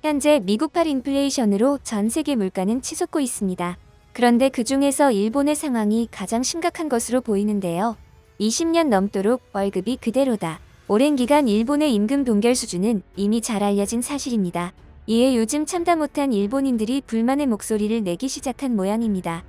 현재 미국발 인플레이션으로 전 세계 물가는 치솟고 있습니다. 그런데 그 중에서 일본의 상황이 가장 심각한 것으로 보이는데요. 20년 넘도록 월급이 그대로다. 오랜 기간 일본의 임금 동결 수준은 이미 잘 알려진 사실입니다. 이에 요즘 참다 못한 일본인들이 불만의 목소리를 내기 시작한 모양입니다.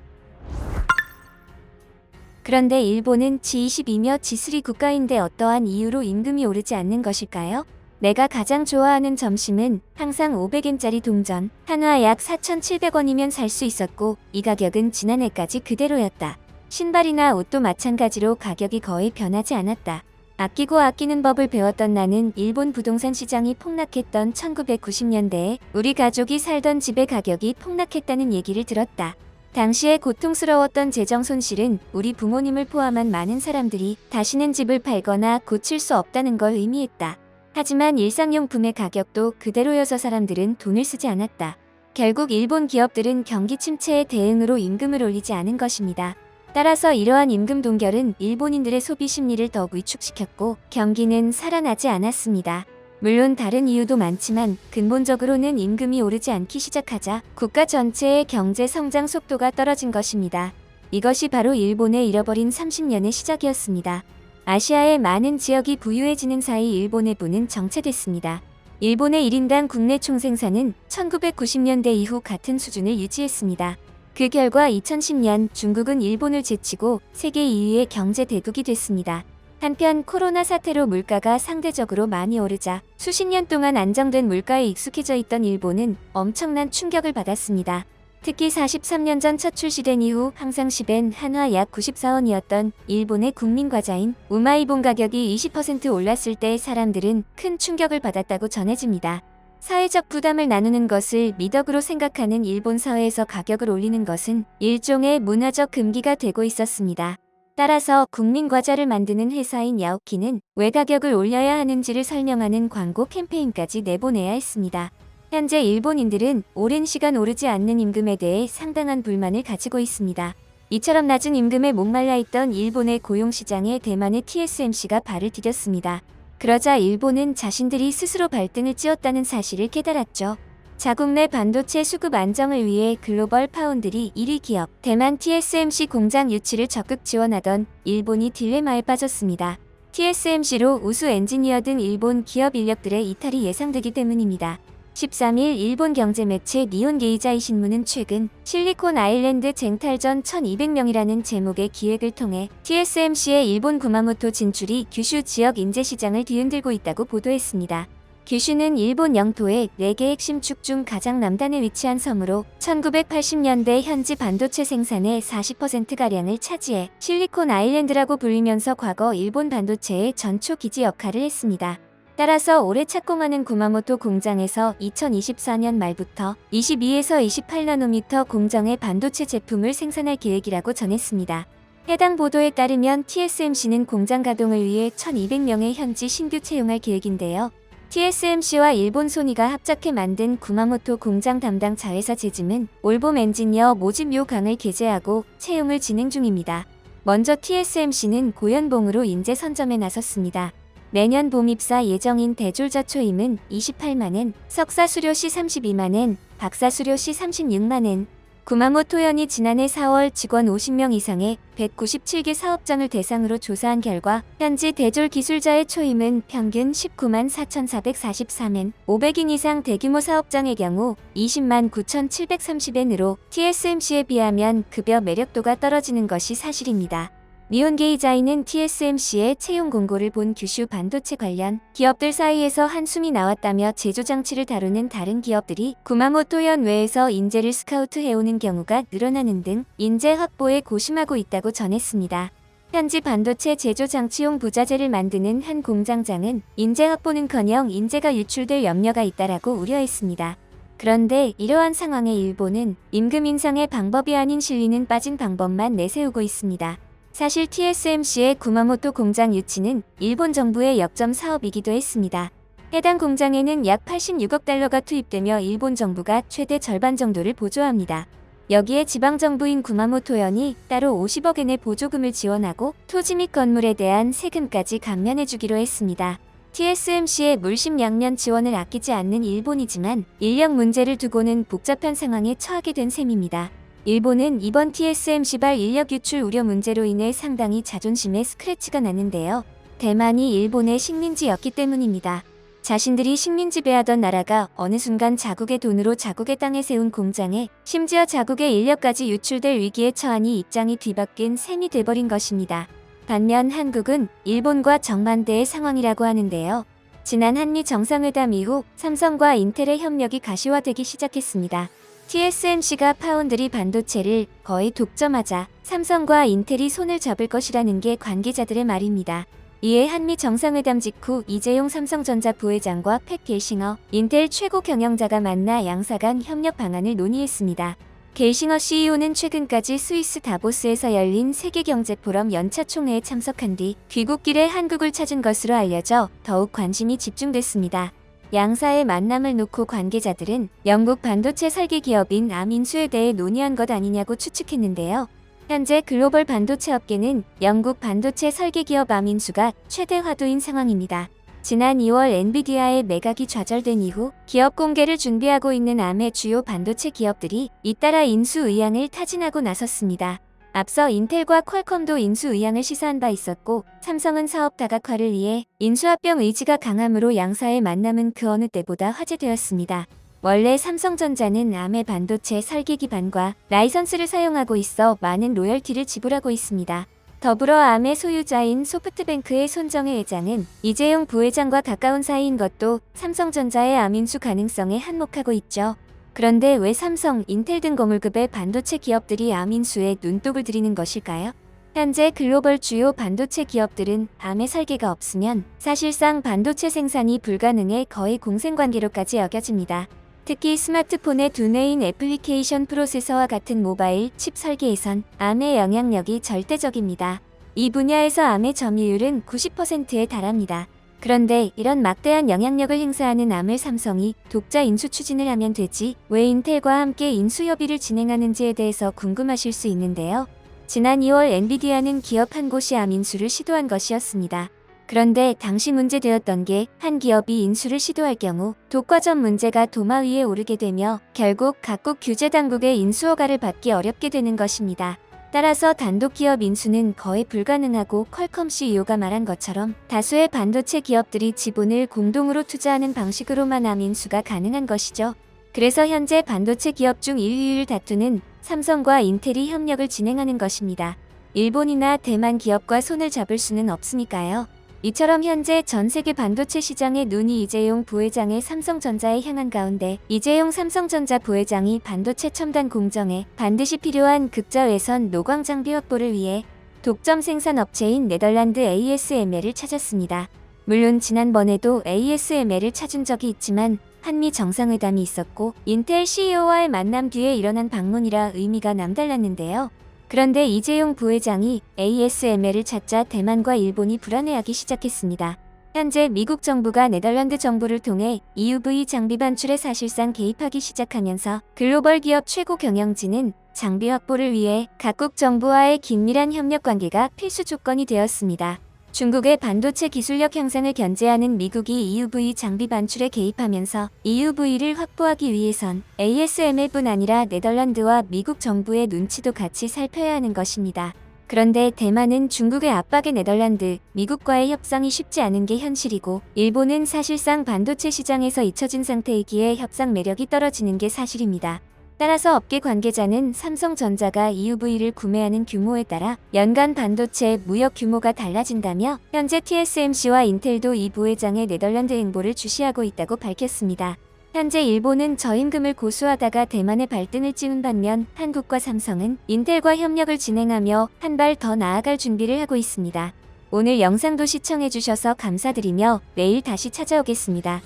그런데 일본은 G20이며 G3 국가인데 어떠한 이유로 임금이 오르지 않는 것일까요? 내가 가장 좋아하는 점심은 항상 500엔짜리 동전, 한화 약 4,700원이면 살 수 있었고 이 가격은 지난해까지 그대로였다. 신발이나 옷도 마찬가지로 가격이 거의 변하지 않았다. 아끼고 아끼는 법을 배웠던 나는 일본 부동산 시장이 폭락했던 1990년대에 우리 가족이 살던 집의 가격이 폭락했다는 얘기를 들었다. 당시에 고통스러웠던 재정 손실은 우리 부모님을 포함한 많은 사람들이 다시는 집을 팔거나 고칠 수 없다는 걸 의미했다. 하지만 일상용품의 가격도 그대로여서 사람들은 돈을 쓰지 않았다. 결국 일본 기업들은 경기 침체에 대응으로 임금을 올리지 않은 것입니다. 따라서 이러한 임금 동결은 일본인들의 소비 심리를 더욱 위축시켰고 경기는 살아나지 않았습니다. 물론 다른 이유도 많지만 근본적으로는 임금이 오르지 않기 시작하자 국가 전체의 경제 성장 속도가 떨어진 것입니다. 이것이 바로 일본의 잃어버린 30년의 시작이었습니다. 아시아의 많은 지역이 부유해지는 사이 일본의 부는 정체됐습니다. 일본의 1인당 국내 총생산은 1990년대 이후 같은 수준을 유지했습니다. 그 결과 2010년 중국은 일본을 제치고 세계 2위의 경제 대국이 됐습니다. 한편 코로나 사태로 물가가 상대적으로 많이 오르자 수십 년 동안 안정된 물가에 익숙해져 있던 일본은 엄청난 충격을 받았습니다. 특히 43년 전 첫 출시된 이후 항상 10엔 한화 약 94원이었던 일본의 국민과자인 우마이본 가격이 20% 올랐을 때 사람들은 큰 충격을 받았다고 전해집니다. 사회적 부담을 나누는 것을 미덕으로 생각하는 일본 사회에서 가격을 올리는 것은 일종의 문화적 금기가 되고 있었습니다. 따라서 국민과자를 만드는 회사인 야오키는 왜 가격을 올려야 하는지를 설명하는 광고 캠페인까지 내보내야 했습니다. 현재 일본인들은 오랜 시간 오르지 않는 임금에 대해 상당한 불만을 가지고 있습니다. 이처럼 낮은 임금에 목말라 있던 일본의 고용시장에 대만의 TSMC가 발을 디뎠습니다. 그러자 일본은 자신들이 스스로 발등을 찧었다는 사실을 깨달았죠. 자국 내 반도체 수급 안정을 위해 글로벌 파운드리 1위 기업 대만 TSMC 공장 유치를 적극 지원하던 일본이 딜레마에 빠졌습니다. TSMC로 우수 엔지니어 등 일본 기업 인력들의 이탈이 예상되기 때문입니다. 13일 일본 경제 매체 니혼 게이자이 신문은 최근 실리콘 아일랜드 쟁탈전 1200명이라는 제목의 기획을 통해 TSMC의 일본 구마모토 진출이 규슈 지역 인재 시장을 뒤흔들고 있다고 보도했습니다. 규슈는 일본 영토의 4개 핵심 축 중 가장 남단에 위치한 섬으로 1980년대 현지 반도체 생산의 40%가량을 차지해 실리콘 아일랜드라고 불리면서 과거 일본 반도체의 전초 기지 역할을 했습니다. 따라서 올해 착공하는 구마모토 공장에서 2024년 말부터 22에서 28나노미터 공정의 반도체 제품을 생산할 계획이라고 전했습니다. 해당 보도에 따르면 TSMC는 공장 가동을 위해 1200명의 현지 신규 채용할 계획인데요. TSMC와 일본 소니가 합작해 만든 구마모토 공장 담당 자회사 제짐은 올봄 엔지니어 모집 요강을 게재하고 채용을 진행 중입니다. 먼저 TSMC는 고연봉으로 인재 선점에 나섰습니다. 내년 봄 입사 예정인 대졸자 초임은 28만엔, 석사 수료 시 32만엔, 박사 수료 시 36만엔. 구마모토현이 지난해 4월 직원 50명 이상의 197개 사업장을 대상으로 조사한 결과 현지 대졸 기술자의 초임은 평균 19만 4,443엔, 500인 이상 대규모 사업장의 경우 20만 9,730엔으로 TSMC에 비하면 급여 매력도가 떨어지는 것이 사실입니다. 니혼 게이자이는 TSMC의 채용 공고를 본 규슈 반도체 관련 기업들 사이에서 한숨이 나왔다며 제조장치를 다루는 다른 기업들이 구마모토현 외에서 인재를 스카우트해오는 경우가 늘어나는 등 인재 확보에 고심하고 있다고 전했습니다. 현지 반도체 제조장치용 부자재를 만드는 한 공장장은 인재 확보는커녕 인재가 유출될 염려가 있다라고 우려했습니다. 그런데 이러한 상황에 일본은 임금 인상의 방법이 아닌 실리는 빠진 방법만 내세우고 있습니다. 사실 TSMC의 구마모토 공장 유치는 일본 정부의 역점 사업이기도 했습니다. 해당 공장에는 약 86억 달러가 투입되며 일본 정부가 최대 절반 정도를 보조합니다. 여기에 지방정부인 구마모토현이 따로 50억엔의 보조금을 지원하고 토지 및 건물에 대한 세금까지 감면해주기로 했습니다. TSMC의 물심양면 지원을 아끼지 않는 일본이지만 인력 문제를 두고는 복잡한 상황에 처하게 된 셈입니다. 일본은 이번 TSMC발 인력 유출 우려 문제로 인해 상당히 자존심에 스크래치가 났는데요. 대만이 일본의 식민지였기 때문입니다. 자신들이 식민지배하던 나라가 어느 순간 자국의 돈으로 자국의 땅에 세운 공장에 심지어 자국의 인력까지 유출될 위기에 처하니 입장이 뒤바뀐 셈이 돼버린 것입니다. 반면 한국은 일본과 정반대의 상황이라고 하는데요. 지난 한미 정상회담 이후 삼성과 인텔의 협력이 가시화되기 시작했습니다. TSMC가 파운드리 반도체를 거의 독점하자 삼성과 인텔이 손을 잡을 것이라는 게 관계자들의 말입니다. 이에 한미 정상회담 직후 이재용 삼성전자 부회장과 팩 겔싱어 인텔 최고 경영자가 만나 양사 간 협력 방안을 논의했습니다. 겔싱어 CEO는 최근까지 스위스 다보스에서 열린 세계경제포럼 연차 총회에 참석한 뒤 귀국길에 한국을 찾은 것으로 알려져 더욱 관심이 집중됐습니다. 양사의 만남을 놓고 관계자들은 영국 반도체 설계 기업인 암인수에 대해 논의한 것 아니냐고 추측했는데요. 현재 글로벌 반도체 업계는 영국 반도체 설계 기업 암인수가 최대 화두인 상황입니다. 지난 2월 엔비디아의 매각이 좌절된 이후 기업 공개를 준비하고 있는 암의 주요 반도체 기업들이 잇따라 인수 의향을 타진하고 나섰습니다. 앞서 인텔과 퀄컴도 인수 의향을 시사한 바 있었고 삼성은 사업 다각화를 위해 인수합병 의지가 강함으로 양사의 만남은 그 어느 때보다 화제되었습니다. 원래 삼성전자는 암의 반도체 설계 기반과 라이선스를 사용하고 있어 많은 로열티를 지불하고 있습니다. 더불어 암의 소유자인 소프트뱅크의 손정혜 회장은 이재용 부회장과 가까운 사이인 것도 삼성전자의 암 인수 가능성에 한몫하고 있죠. 그런데 왜 삼성, 인텔 등 거물급의 반도체 기업들이 암 인수에 눈독을 들이는 것일까요? 현재 글로벌 주요 반도체 기업들은 암의 설계가 없으면 사실상 반도체 생산이 불가능해 거의 공생관계로까지 여겨집니다. 특히 스마트폰의 두뇌인 애플리케이션 프로세서와 같은 모바일 칩 설계에선 암의 영향력이 절대적입니다. 이 분야에서 암의 점유율은 90%에 달합니다. 그런데 이런 막대한 영향력을 행사하는 암을 삼성이 독자 인수 추진을 하면 되지 왜 인텔과 함께 인수 협의를 진행하는지에 대해서 궁금하실 수 있는데요. 지난 2월 엔비디아는 기업 한 곳이 암 인수를 시도한 것이었습니다. 그런데 당시 문제되었던 게 한 기업이 인수를 시도할 경우 독과점 문제가 도마 위에 오르게 되며 결국 각국 규제 당국의 인수 허가를 받기 어렵게 되는 것입니다. 따라서 단독 기업 인수는 거의 불가능하고 퀄컴 CEO가 말한 것처럼 다수의 반도체 기업들이 지분을 공동으로 투자하는 방식으로만 암 인수가 가능한 것이죠. 그래서 현재 반도체 기업 중 1위를 다투는 삼성과 인텔이 협력을 진행하는 것입니다. 일본이나 대만 기업과 손을 잡을 수는 없으니까요. 이처럼 현재 전 세계 반도체 시장의 눈이 이재용 부회장의 삼성전자에 향한 가운데 이재용 삼성전자 부회장이 반도체 첨단 공정에 반드시 필요한 극저외선 노광 장비 확보를 위해 독점 생산 업체인 네덜란드 ASML을 찾았습니다. 물론 지난번에도 ASML을 찾은 적이 있지만 한미 정상회담이 있었고 인텔 CEO와의 만남 뒤에 일어난 방문이라 의미가 남달랐는데요. 그런데 이재용 부회장이 ASML을 찾자 대만과 일본이 불안해하기 시작했습니다. 현재 미국 정부가 네덜란드 정부를 통해 EUV 장비 반출에 사실상 개입하기 시작하면서 글로벌 기업 최고 경영진은 장비 확보를 위해 각국 정부와의 긴밀한 협력 관계가 필수 조건이 되었습니다. 중국의 반도체 기술력 향상을 견제하는 미국이 EUV 장비 반출에 개입하면서 EUV를 확보하기 위해선 ASML뿐 아니라 네덜란드와 미국 정부의 눈치도 같이 살펴야 하는 것입니다. 그런데 대만은 중국의 압박에 네덜란드, 미국과의 협상이 쉽지 않은 게 현실이고 일본은 사실상 반도체 시장에서 잊혀진 상태이기에 협상 매력이 떨어지는 게 사실입니다. 따라서 업계 관계자는 삼성전자가 EUV를 구매하는 규모에 따라 연간 반도체 무역 규모가 달라진다며 현재 TSMC와 인텔도 이 부회장의 네덜란드 행보를 주시하고 있다고 밝혔습니다. 현재 일본은 저임금을 고수하다가 대만의 발등을 찍은 반면 한국과 삼성은 인텔과 협력을 진행하며 한 발 더 나아갈 준비를 하고 있습니다. 오늘 영상도 시청해주셔서 감사드리며 내일 다시 찾아오겠습니다.